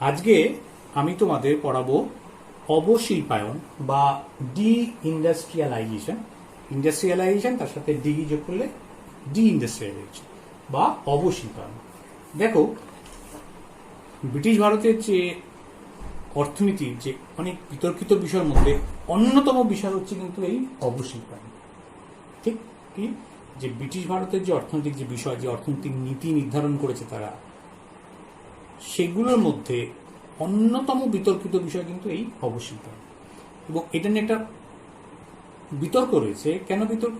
আজকে আমি তোমাদের পড়াবো অবশিল্পায়ন বা ডি ইন্ডাস্ট্রিয়ালাইজেশন। ইন্ডাস্ট্রিয়ালাইজেশন তার সাথে ডি যোগ করলে ডি ইন্ডাস্ট্রিয়ালাইজেশন বা অবশিল্পায়ন। দেখো, ব্রিটিশ ভারতের যে অর্থনীতির যে অনেক বিতর্কিত বিষয়ের মধ্যে অন্যতম বিষয় হচ্ছে কিন্তু এই অবশিল্পায়ন। ঠিক কি, যে ব্রিটিশ ভারতের যে অর্থনৈতিক যে বিষয়, যে অর্থনৈতিক নীতি নির্ধারণ করেছে তারা, সেগুলোর মধ্যে অন্যতম বিতর্কিত বিষয় কিন্তু এই অবশিল্পায়ন। এবং এটা নিয়ে একটা বিতর্ক রয়েছে। কেন বিতর্ক?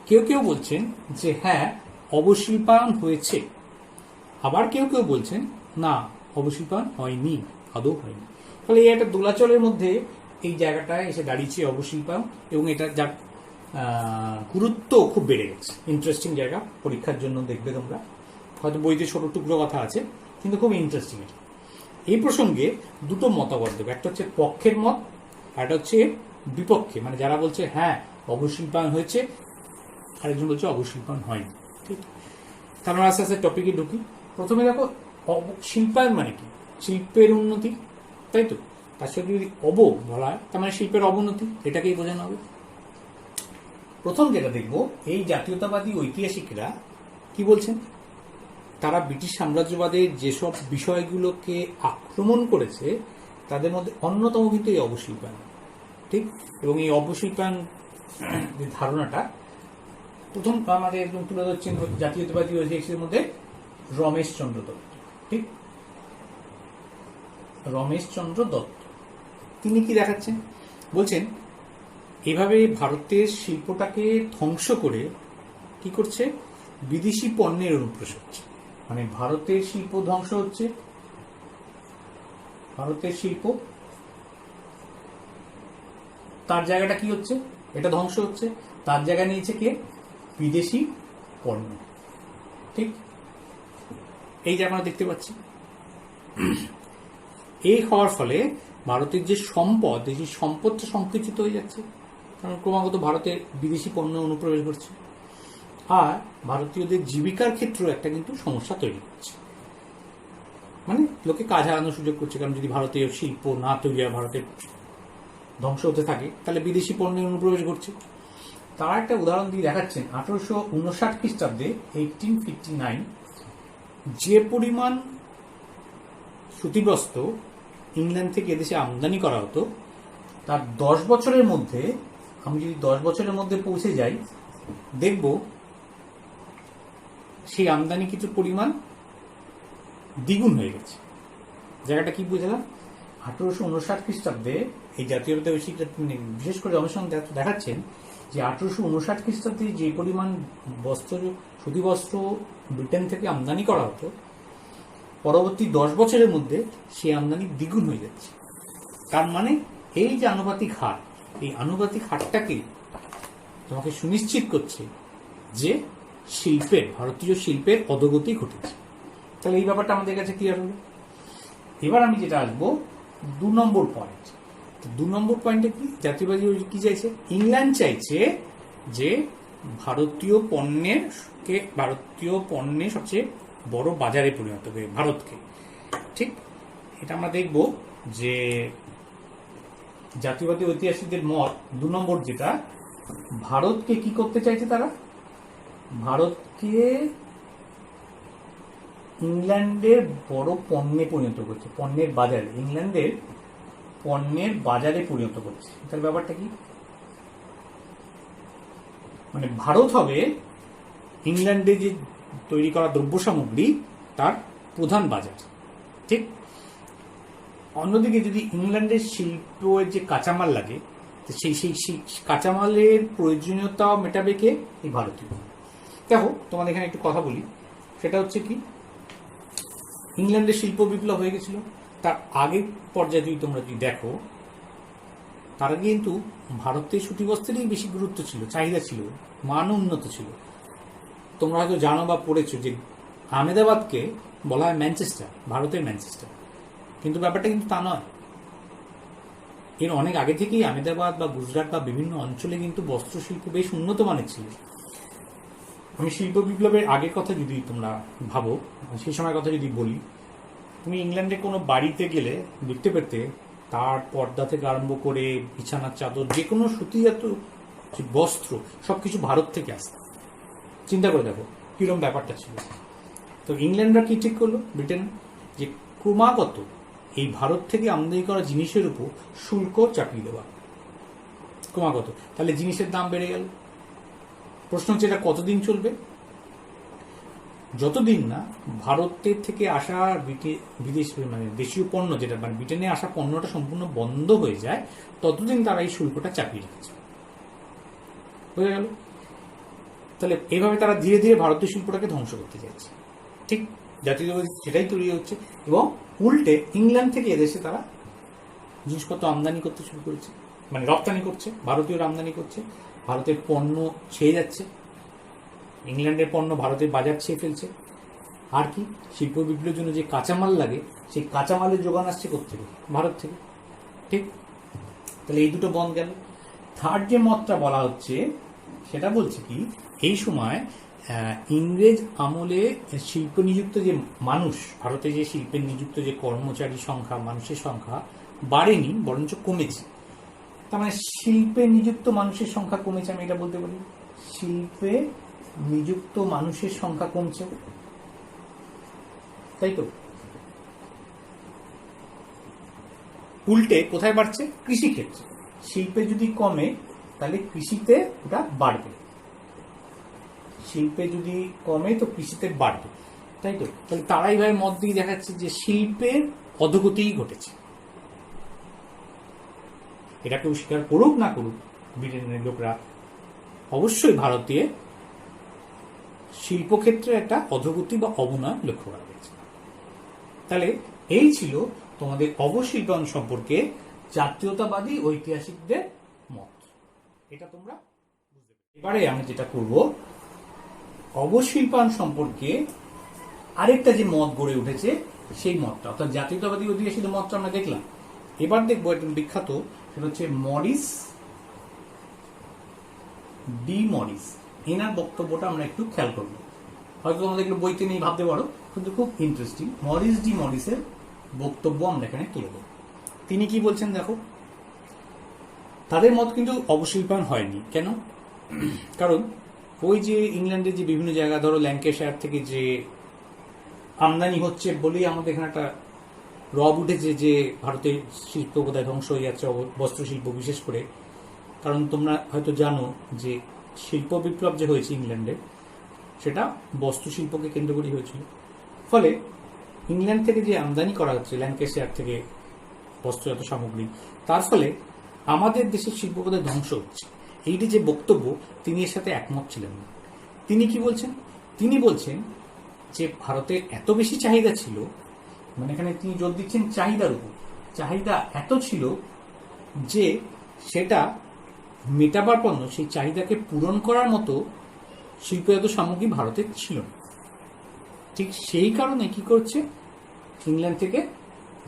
কেউ কেউ বলছেন যে হ্যাঁ, অবশিল্পায়ন হয়েছে, আবার কেউ কেউ বলছেন না, অবশিল্পায়ন হয়নি, আদৌ হয়নি। ফলে এই একটা দোলাচলের মধ্যে এই জায়গাটায় এসে দাঁড়িয়েছে অবশিল্পায়ন, এবং এটা যার গুরুত্ব খুব বেড়ে গেছে। ইন্টারেস্টিং জায়গা, পরীক্ষার জন্য দেখবে তোমরা, হয়তো বইতে ছোট টুকরো কথা আছে, কিন্তু খুব ইন্টারেস্টিং। এই প্রসঙ্গে দুটো মতামত দেবে, একটা হচ্ছে পক্ষের মত, একটা হচ্ছে বিপক্ষে, মানে যারা বলছে হ্যাঁ অবশিল্পায়ন হয়েছে, আরেকজন বলছে অবশিল্পায়ন হয়নি। ঠিক, তার মানে আস্তে আস্তে টপিকে ঢুকি। প্রথমে দেখো, শিল্পায়ন মানে কি? শিল্পের উন্নতি, তাই তো? তার সাথে যদি অব বলা হয়, তার মানে শিল্পের অবনতি, এটাকেই বোঝানো হবে। প্রথম যেটা দেখবো, এই জাতীয়তাবাদী ঐতিহাসিকরা কি বলছেন। তারা ব্রিটিশ সাম্রাজ্যবাদের যেসব বিষয়গুলোকে আক্রমণ করেছে তাদের মধ্যে অন্যতম কিন্তু এই অবশিল্পায়ন। ঠিক, এবং এই অবশিল্পায়ন যে ধারণাটা প্রথম আমাদের একদম তুলে ধরছেন জাতীয়তাবাদী ঐতিহাসিকদের মধ্যে রমেশচন্দ্র দত্ত। ঠিক, রমেশচন্দ্র দত্ত তিনি কি দেখাচ্ছেন? বলছেন এভাবে ভারতের শিল্পটাকে ধ্বংস করে কি করছে, বিদেশি পণ্যের অনুপ্রবেশ হচ্ছে। মানে ভারতের শিল্প ধ্বংস হচ্ছে, ভারতের শিল্প তার জায়গাটা কি হচ্ছে, এটা ধ্বংস হচ্ছে, তার জায়গা নিয়েছে কে? বিদেশি পণ্য। ঠিক, এই যে আমরা দেখতে পাচ্ছি, এই হওয়ার ফলে ভারতের যে সম্পদ, এই যে সম্পদটা সংকুচিত হয়ে যাচ্ছে, কারণ ক্রমাগত ভারতে বিদেশি পণ্য অনুপ্রবেশ করছে। আর ভারতীয়দের জীবিকার ক্ষেত্রেও একটা কিন্তু সমস্যা তৈরি করছে, মানে লোকে কাজ হারানোর সুযোগ করছে। কারণ যদি ভারতীয় শিল্প না তৈরি হয়, ভারতের ধ্বংস হতে থাকে, তাহলে বিদেশি পণ্যের অনুপ্রবেশ ঘটছে। তারা একটা উদাহরণ দিয়ে দেখাচ্ছেন, 1859 খ্রিস্টাব্দে 1859 যে পরিমাণ সুতিবস্ত্র ইংল্যান্ড থেকে এদেশে আমদানি করা হতো, তার 10 বছরের মধ্যে, আমি যদি 10 বছরের মধ্যে পৌঁছে যাই, দেখব সেই আমদানি কিছু পরিমাণ দ্বিগুণ হয়ে গেছে। জায়গাটা কি বুঝলাম? 1859 খ্রিস্টাব্দে এই জাতীয়তা বিশেষ করে রমেশচন্দ্র দত্ত দেখাচ্ছেন যে 1859 খ্রিস্টাব্দে যে পরিমাণ সুতিবস্ত্র ব্রিটেন থেকে আমদানি করা হতো, পরবর্তী 10 বছরের মধ্যে সেই আমদানি দ্বিগুণ হয়ে যাচ্ছে। তার মানে এই যে আনুপাতিক হার, এই আনুপাতিক হারটাকে তোমাকে সুনিশ্চিত করছে যে শিল্পের, ভারতীয় শিল্পের অধোগতি ঘটেছে। তাহলে এই ব্যাপারটা আমাদের কাছে ক্লিয়ার হলো। এবার আমি যেটা আসবো 2 নম্বর পয়েন্ট। 2 নম্বর পয়েন্টে কি জাতীয়বাদী কি চাইছে? ইংল্যান্ড চাইছে যে ভারতীয় পণ্যের সবচেয়ে বড় বাজারে পরিণত হবে ভারতকে। ঠিক, এটা আমরা দেখব যে জাতীয়বাদী ঐতিহাসিকদের মত 2 নম্বর যেটা, ভারতকে কি করতে চাইছে তারা? ভারতকে ইংল্যান্ডের বড় পণ্যে পরিণত করছে, পণ্যের বাজারে, ইংল্যান্ডের পণ্যের বাজারে পরিণত করছে। তার ব্যাপারটা কি? মানে ভারত হবে ইংল্যান্ডে যে তৈরি করা দ্রব্য সামগ্রী তার প্রধান বাজার। ঠিক, অন্যদিকে যদি ইংল্যান্ডের শিল্পের যে কাঁচামাল লাগে, সেই কাঁচামালের প্রয়োজনীয়তা মেটাবে কে? এই ভারতীয়। দেখো, তোমাদের এখানে একটু কথা বলি, সেটা হচ্ছে কি, ইংল্যান্ডের শিল্প বিপ্লব হয়ে গেছিল। তার আগের পর্যায়ে যদি তোমরা যদি দেখো, তার আগে কিন্তু ভারতের সুতিবস্ত্রেরই বেশি গুরুত্ব ছিল, চাহিদা ছিল, মান উন্নত ছিল। তোমরা হয়তো জানো বা পড়েছো যে আহমেদাবাদকে বলা হয় ম্যানচেস্টার, ভারতের ম্যানচেস্টার, কিন্তু ব্যাপারটা কিন্তু তা নয়। এর অনেক আগে থেকেই আহমেদাবাদ বা গুজরাট বা বিভিন্ন অঞ্চলে কিন্তু বস্ত্রশিল্প বেশ উন্নত মানের ছিল। আমি শিল্প বিপ্লবের আগের কথা যদি তোমরা ভাবো, সেই সময়ের কথা যদি বলি, তুমি ইংল্যান্ডে কোনো বাড়িতে গেলে দেখতে পেতে তার পর্দা থেকে আরম্ভ করে বিছানার চাদর, যে কোনো সুতিজাত বস্ত্র সবকিছু ভারত থেকে আসত। চিন্তা করে দেখো কিরম ব্যাপারটা ছিল। তো ইংল্যান্ডরা কি ঠিক করলো, ব্রিটেন, যে ক্রমাগত এই ভারত থেকে আমদানি করা জিনিসের উপর শুল্ক চাপিয়ে দেওয়া ক্রমাগত। তাহলে জিনিসের দাম বেড়ে গেল। প্রশ্ন হচ্ছে এটা কতদিন চলবে? যতদিন না ভারতের থেকে আসা বিদেশ মানে দেশীয় পণ্য, যেটা মানে ব্রিটেনে আসা পণ্যটা সম্পূর্ণ বন্ধ হয়ে যায়, ততদিন তারা এই শুল্কটা চাপিয়ে রেখেছে। বুঝে গেল? তাহলে এইভাবে তারা ধীরে ধীরে ভারতীয় শিল্পটাকে ধ্বংস করতে যাচ্ছে। ঠিক জাতীয়তাবাদী সেটাই তৈরি হচ্ছে, এবং উল্টে ইংল্যান্ড থেকে এদেশে তারা জিনিসপত্র আমদানি করতে শুরু করেছে, মানে রপ্তানি করছে, ভারতীয়রা আমদানি করছে, ভারতের পণ্য ছেয়ে যাচ্ছে, ইংল্যান্ডের পণ্য ভারতের বাজার ছেয়ে ফেলছে। আর কি, শিল্প বিপ্লবের জন্য যে কাঁচামাল লাগে সেই কাঁচামালের যোগান আসছে কোত্থেকে? ভারত থেকে। ঠিক, তাহলে এই দুটো বন্ধ গেল। থার্ড যে মতটা বলা হচ্ছে সেটা বলছে কি, এই সময় ইংরেজ আমলে শিল্প নিযুক্ত যে মানুষ, ভারতে যে শিল্পে নিযুক্ত যে কর্মচারী সংখ্যা, মানুষের সংখ্যা বাড়েনি, বরঞ্চ কমেছে। তার মানে শিল্পে নিযুক্ত মানুষের সংখ্যা কমেছে, আমি এটা বলতে পারি। শিল্পে নিযুক্ত মানুষের সংখ্যা কমছে, তাই তো। উল্টে কোথায় বাড়ছে? কৃষিক্ষেত্রে। শিল্পে যদি কমে তাহলে কৃষিতে ওটা বাড়বে, শিল্পে যদি কমে তো কৃষিতে বাড়বে, তাই তো। তাহলে তারা এইভাবে মত দিয়ে দেখাচ্ছে যে শিল্পের অধোগতিই ঘটেছে। এটা কেউ স্বীকার করুক না করুক, ব্রিটেনের লোকরা অবশ্যই ভারতীয় শিল্পক্ষেত্রে একটা অধোগতি বা অবনয়ন লক্ষ্য করা গেছে। তাহলে এই ছিল তোমাদের অবশিল্পায়ন সম্পর্কে জাতীয়তাবাদী ঐতিহাসিকদের মত। এটা তোমরা বুঝতে পারবে। এবারে আমি যেটা করব, অবশিল্পায়ন সম্পর্কে আরেকটা যে মত গড়ে উঠেছে সেই মতটা, অর্থাৎ জাতীয়তাবাদী ঐতিহাসিকদের মতটা আমরা দেখলাম। এবার দেখবো একজন বিখ্যাত, সেটা হচ্ছে মরিস ডি মরিস। এনার বক্তব্যটা আমরা একটু খেয়াল করব। হয়তো তোমাদের এগুলো বইতে নেই ভাবতে পারো, কিন্তু খুব ইন্টারেস্টিং। মরিস ডি মরিসের বক্তব্য আমরা এখানে তুলে দেব। তিনি কি বলছেন দেখো। তাদের মত কিন্তু অবশিল্পায়ন হয়নি। কেন? কারণ ওই যে ইংল্যান্ডের যে বিভিন্ন জায়গা, ধরো ল্যাঙ্কাশায়ার থেকে যে আমদানি হচ্ছে বলেই আমাদের এখানে একটা রব উঠেছে যে ভারতের শিল্প কোথায় ধ্বংস হয়ে যাচ্ছে, বস্ত্রশিল্প বিশেষ করে। কারণ তোমরা হয়তো জানো যে শিল্প বিপ্লব যে হয়েছে ইংল্যান্ডে, সেটা বস্ত্রশিল্পকে কেন্দ্র করে হয়েছিল। ফলে ইংল্যান্ড থেকে যে আমদানি করা হচ্ছে ল্যাঙ্কাশায়ার থেকে বস্ত্রজাত সামগ্রী, তার ফলে আমাদের দেশের শিল্প কোথায় ধ্বংস হচ্ছে, এইটি যে বক্তব্য, তিনি এর সাথে একমত ছিলেন না। তিনি কি বলছেন? তিনি বলছেন যে ভারতের এত বেশি চাহিদা ছিল, মানে এখানে তিনি জোর দিচ্ছেন চাহিদার উপর। চাহিদা এত ছিল যে সেটা মেটাবার পণ্য, সেই চাহিদাকে পূরণ করার মতো শিল্পজাত সামগ্রী ভারতে ছিল না। ঠিক সেই কারণে কি করছে, ইংল্যান্ড থেকে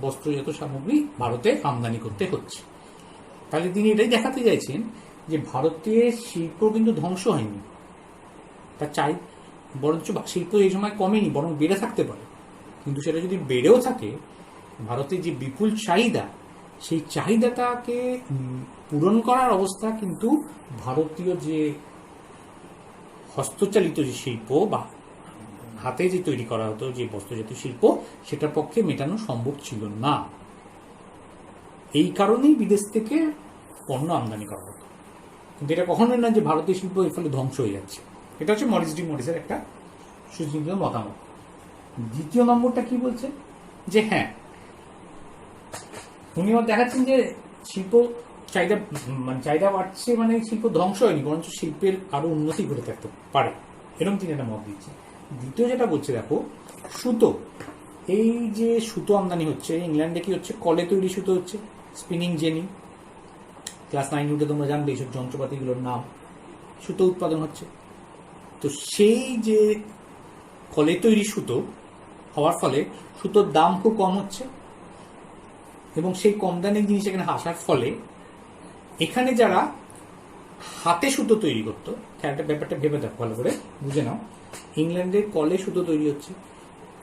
বস্ত্রজাত সামগ্রী ভারতে আমদানি করতে হচ্ছে। তাহলে তিনি এটাই দেখাতে চাইছেন যে ভারতের শিল্প কিন্তু ধ্বংস হয়নি, তার বরঞ্চ শিল্প এই সময় কমেনি, বরং বেড়ে থাকতে পারে। কিন্তু সেটা যদি বেড়েও থাকে, ভারতের যে বিপুল চাহিদা, সেই চাহিদাটাকে পূরণ করার অবস্থা কিন্তু ভারতীয় যে হস্তচালিত যে শিল্প বা হাতে যে তৈরি করা হতো যে বস্ত্রজাত শিল্প, সেটার পক্ষে মেটানো সম্ভব ছিল না। এই কারণেই বিদেশ থেকে পণ্য আমদানি করা হতো। কিন্তু এটা কখনোই না যে ভারতীয় শিল্প এর ফলে ধ্বংস হয়ে যাচ্ছে। এটা হচ্ছে মরিস ডি মরিসের একটা সুচিন্তিত মতামত। দ্বিতীয় নম্বরটা কি বলছে, যে হ্যাঁ, উনি দেখাচ্ছেন যে শিল্প চাহিদা বাড়ছে, মানে শিল্প ধ্বংস হয়নি, বরঞ্চ শিল্পের আরো উন্নতি ঘটে থাকতে পারে, এরকম তিনি একটা মত দিচ্ছে। দ্বিতীয় যেটা বলছে দেখো, সুতো। এই যে সুতো আমদানি হচ্ছে, ইংল্যান্ডে কি হচ্ছে, কলে তৈরি সুতো হচ্ছে, স্পিনিং জেনি। ক্লাস 9 উঠে তোমরা জানবে এইসব যন্ত্রপাতিগুলোর নাম। সুতো উৎপাদন হচ্ছে, তো সেই যে কলে তৈরি সুতো হওয়ার ফলে সুতোর দাম খুব কম হচ্ছে, এবং সেই কম দামের জিনিস এখানে আসার ফলে এখানে যারা হাতে সুতো তৈরি করতো, একটা ব্যাপারটা ভেবে দেখো ভালো করে, বুঝে নাও। ইংল্যান্ডের কলে সুতো তৈরি হচ্ছে,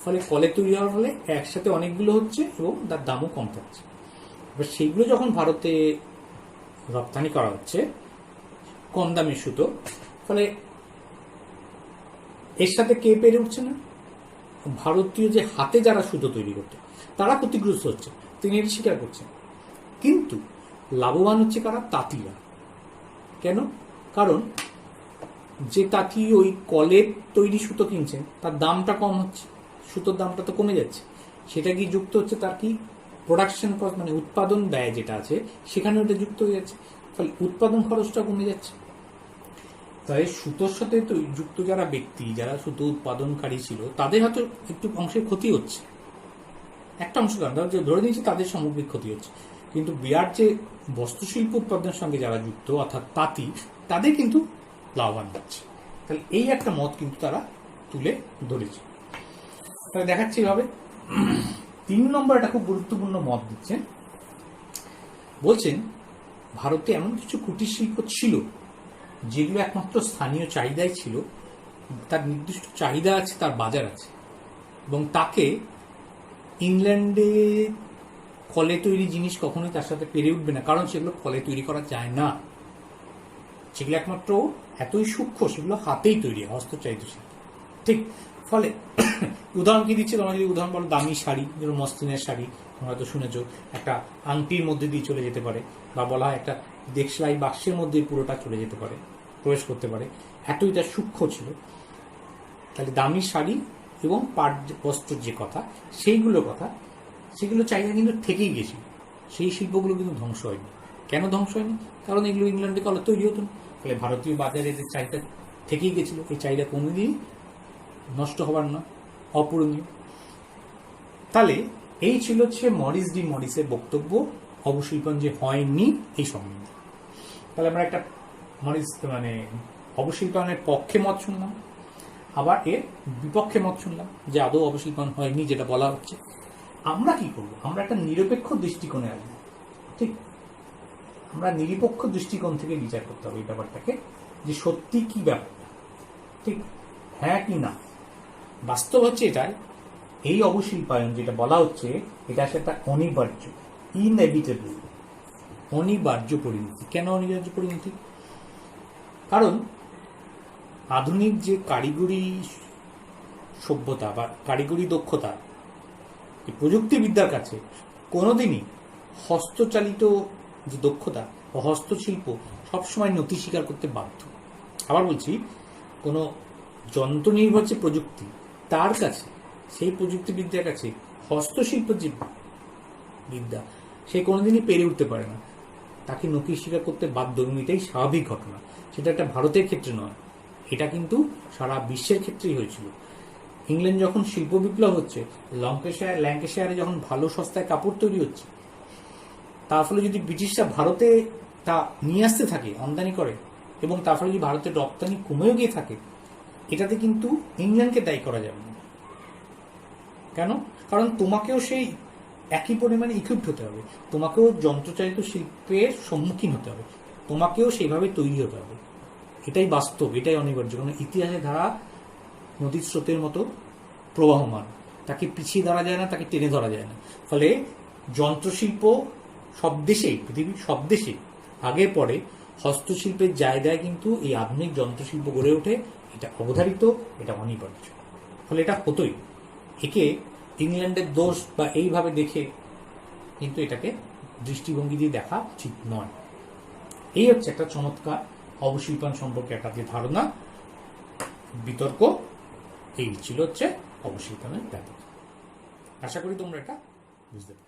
ফলে কলে তৈরি হওয়ার ফলে একসাথে অনেকগুলো হচ্ছে এবং তার দামও কম থাকছে। এবার সেইগুলো যখন ভারতে রপ্তানি করা হচ্ছে কম দামের সুতো, ফলে এর সাথে কে পেরে উঠছে না? ভারতীয় যে হাতে যারা সুতো তৈরি করতো তারা ক্ষতিগ্রস্ত হচ্ছে, তিনি এটি স্বীকার করছেন। কিন্তু লাভবান হচ্ছে কারা? তাঁতিরা। কেন? কারণ যে তাঁতি ওই কলের তৈরি সুতো কিনছেন তার দামটা কম হচ্ছে, সুতোর দামটা তো কমে যাচ্ছে, সেটা কি যুক্ত হচ্ছে তার কি প্রোডাকশন কস্ট, মানে উৎপাদন ব্যয় যেটা আছে সেখানে ওটা যুক্ত হয়ে যাচ্ছে, ফলে উৎপাদন খরচটা কমে যাচ্ছে। তাই সুতোর সাথে তো যুক্ত যারা ব্যক্তি, যারা সুতো উৎপাদনকারী ছিল, তাদের হয়তো একটু অংশের ক্ষতি হচ্ছে, একটা অংশ ধরে নিয়েছি তাদের সামগ্রিক ক্ষতি হচ্ছে, কিন্তু বিরাট যে বস্ত্রশিল্প উৎপাদনের সঙ্গে যারা যুক্ত অর্থাৎ তাঁতি, তাদের কিন্তু লাভবান হচ্ছে। তাহলে এই একটা মত কিন্তু তারা তুলে ধরেছে। তাহলে দেখাচ্ছি এভাবে 3 নম্বর একটা খুব গুরুত্বপূর্ণ মত দিচ্ছেন, বলছেন ভারতে এমন কিছু কুটির শিল্প ছিল যেগুলো একমাত্র স্থানীয় চাহিদাই ছিল, তার নির্দিষ্ট চাহিদা আছে, তার বাজার আছে, এবং তাকে ইংল্যান্ডে কলে তৈরি জিনিস কখনোই তার সাথে পেরে উঠবে না, কারণ সেগুলো কলে তৈরি করা যায় না, সেগুলো একমাত্র এতই সূক্ষ্ম, সেগুলো হাতেই তৈরি, হস্তচালিত শিল্প। ঠিক, ফলে উদাহরণ কি দিচ্ছে, তোমরা যদি উদাহরণ বলো দামি শাড়ি, যেমন মসলিনের শাড়ি তোমরা হয়তো শুনেছো, একটা আংটির মধ্যে দিয়ে চলে যেতে পারে, বা বলা হয় একটা দেশলাই বাক্সের মধ্যে পুরোটা চলে যেতে পারে, প্রবেশ করতে পারে, এতই তার সূক্ষ্ম ছিল। তাহলে দামি শাড়ি এবং পাট বস্ত্রের যে কথা, সেইগুলোর কথা, সেগুলো চাহিদা কিন্তু থেকেই গেছিল, সেই শিল্পগুলো কিন্তু ধ্বংস হয়নি। কেন ধ্বংস হয়নি? কারণ এগুলো ইংল্যান্ডে কলে তৈরি হতো না, ফলে ভারতীয় বাজারে এদের চাহিদা থেকেই গেছিল, এই চাহিদা কোনোদিনই নষ্ট হবার নয়, অপূরণীয়। তাহলে এই ছিল হচ্ছে মরিস ডি মরিসের বক্তব্য অবশিল্পন যে হয়নি এই সম্বন্ধে। তাহলে আমরা একটা মরিস মানে অবশিল্পায়নের পক্ষে মত শুনলাম, আবার এর বিপক্ষে মত শুনলাম যে আদৌ অবশিল্পায়ন হয়নি যেটা বলা হচ্ছে। আমরা কি করব? আমরা একটা নিরপেক্ষ দৃষ্টিকোণে আসবো। ঠিক, আমরা নিরপেক্ষ দৃষ্টিকোণ থেকে বিচার করতে হবে এই ব্যাপারটাকে, যে সত্যি কি ব্যাপারটা, ঠিক হ্যাঁ কি না। বাস্তব হচ্ছে এটাই, এই অবশিল্পায়ন যেটা বলা হচ্ছে এটা সেটা অনিবার্য, ইনএভিটেবল, অনিবার্য পরিণতি। কেন অনিবার্য পরিণতি? কারণ আধুনিক যে কারিগরি সভ্যতা বা কারিগরি দক্ষতা, প্রযুক্তিবিদ্যার কাছে কোনোদিনই হস্তচালিত যে দক্ষতা বা হস্তশিল্প সবসময় নতি স্বীকার করতে বাধ্য। আবার বলছি, কোনো যন্ত্র নির্ভর যে প্রযুক্তি, তার কাছে, সেই প্রযুক্তিবিদ্যার কাছে হস্তশিল্পের যে বিদ্যা, সে কোনোদিনই পেরে উঠতে পারে না, তাকে নতি স্বীকার করতে বাধ্য, এবং এটাই স্বাভাবিক ঘটনা। সেটা একটা ভারতের ক্ষেত্রে নয়, এটা কিন্তু সারা বিশ্বের ক্ষেত্রেই হয়েছিল। ইংল্যান্ড যখন শিল্প বিপ্লব হচ্ছে, ল্যাঙ্কাশায়ারে যখন ভালো সস্তায় কাপড় তৈরি হচ্ছে, তার ফলে যদি ব্রিটিশরা ভারতে তা নিয়ে আসতে থাকে, আমদানি করে, এবং তার ফলে যদি ভারতের রপ্তানি কমেও গিয়ে থাকে, এটাতে কিন্তু ইংল্যান্ডকে দায়ী করা যাবে না। কেন? কারণ তোমাকেও সেই একই পরিমাণে ইকুইপড হতে হবে, তোমাকেও যন্ত্রচালিত শিল্পের সম্মুখীন হতে হবে, তোমাকেও সেইভাবে তৈরি হতে হবে। এটাই বাস্তব, এটাই অনিবার্য। কারণ ইতিহাসের ধারা নদীর স্রোতের মতো প্রবাহমান, তাকে পিছিয়ে ধরা যায় না, তাকে টেনে ধরা যায় না। ফলে যন্ত্রশিল্প সব দেশেই, পৃথিবীর সব দেশে আগে পরে হস্তশিল্পের জায়গায় কিন্তু এই আধুনিক যন্ত্রশিল্প গড়ে ওঠে, এটা অবধারিত, এটা অনিবার্য। ফলে এটা হতোই। একে ইংল্যান্ডের দোষ বা এইভাবে দেখে কিন্তু এটাকে দৃষ্টিভঙ্গি দিয়ে দেখা উচিত নয়। এই হচ্ছে একটা চমৎকার অবশিল্পায়ন সম্পর্কে একটা যে ধারণা, বিতর্ক, এই ছিল হচ্ছে অবশিল্পায়নের ব্যাপার। আশা করি তোমরা এটা বুঝতে পারো।